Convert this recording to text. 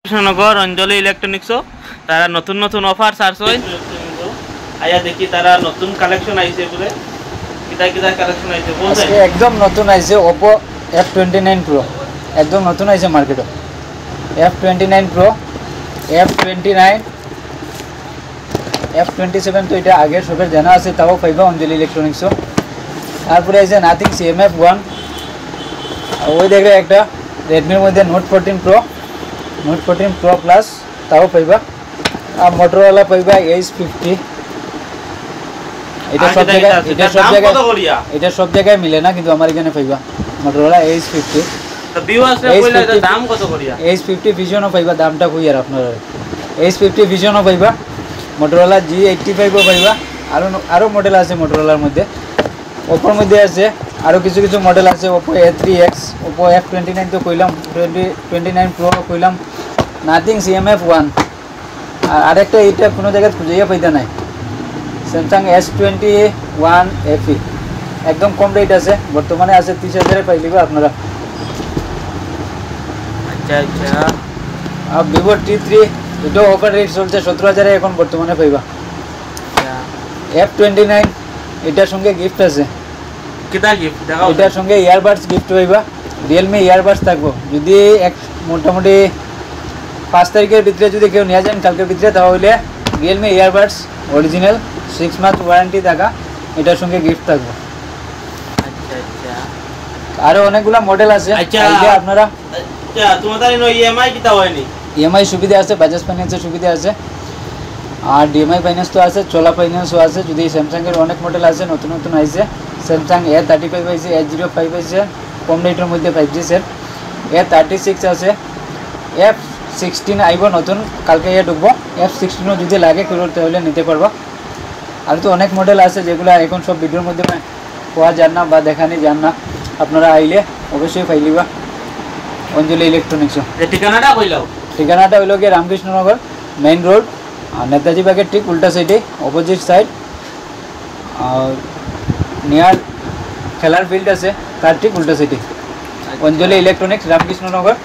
কৃষ্ণনগর অঞ্জলি electronics তারা নতুন নতুন অফার ছাড়ছে আয়া দেখি তারা নতুন কালেকশন আইছে বলে কিতা কিতা কালেকশন আইছে বলছে আজকে একদম নতুন আইছে Oppo F29 Pro একদম নতুন আইছে মার্কেটে F29 Pro F29 F27 তো এটা আগে সবের জানা আছে তাও পাইবা অঞ্জলি ইলেকট্রনিক্স তারপরে আইছে নাথিং CMF1 ওই দেখলে একটা Redmi মধ্যে Note 14 Pro Plus তাও পাইবা আর Motorola পাইবা H50 এটা সব জায়গায় মিলে না কিন্তু আমার এখানে পাইবা Motorola H50 তো ভিউয়ার্সরা কইলে এটা দাম কত করিয়া H50 Vision-ও পাইবা দামটা কই আর আপনারা H50 Vision-ও পাইবা Motorola G85 ও পাইবা আরো মডেল আছে Motorola-র মধ্যে Oppo-র মধ্যে আছে আরো কিছু কিছু মডেল আছে Oppo A3X Oppo F29 তো কইলাম 29 Pro কইলাম Nothing CMF1 আর আরেকটা এটা কোনো জায়গায় খুঁজেই পাইতা নাই Samsung S21 FE একদম কম রেট আছে বর্তমানে আছে 30,000 এ পাইলিবা আপনারা আচ্ছা আচ্ছা আর Vivo T3 এটা অফার রেট চলছে 17,000 এ এখন বর্তমানে পাইবা F29 এটার সঙ্গে গিফট আছে কিটা গিফট দেখাও এটার সঙ্গে ইয়ারবাডস গিফট পাইবা Realme ইয়ারবাডস থাকবো যদি এক মোটামুটি 5 তারিখের ভিতরে যদি কেউ নিয়ে যান কালকের ভিতরে তাহলে Realme earbuds original 6 month warranty থাকা এটার সঙ্গে গিফট থাকবে আচ্ছা আচ্ছা আরো অনেকগুলা মডেল আছে আচ্ছা আপনারা আচ্ছা তোমাদের ইএমআই কিটা হয়নি ইএমআই সুবিধা আছে বাজাজ ফাইন্যান্সের সুবিধা আছে আর ডিএমআই ফাইন্যান্স তো আছে চোলা ফাইন্যান্সও আছে যদি স্যামসাং এর অনেক মডেল আছে নতুন নতুন আইছে স্যামসাং A35 আইছে A05 আইছে কম রেটের মধ্যে 5G সেট A36 আছে F16 আইব নতুন কালকে ঢুকবো F16 ও যদি লাগে কেউ তাহলে নিতে পারবা আর তো অনেক মডেল আছে যেগুলো এখন সব ভিডিওর মধ্যে পাওয়া যায় না বা দেখানি যায় না আপনারা আইলে অবশ্যই পাইলিবা অঞ্জলি ইলেকট্রনিক্স এর ঠিকানাটা কইলাও ঠিকানাটা হইল গিয়ে রামকৃষ্ণনগর মেইন রোড আর নেতাজি বাগের ঠিক উল্টা সাইডে অপোজিট সাইড আর নিয়ার খেলার ফিল্ড আছে তার ঠিক উল্টা সাইডে অঞ্জলি ইলেকট্রনিক্স রামকৃষ্ণনগর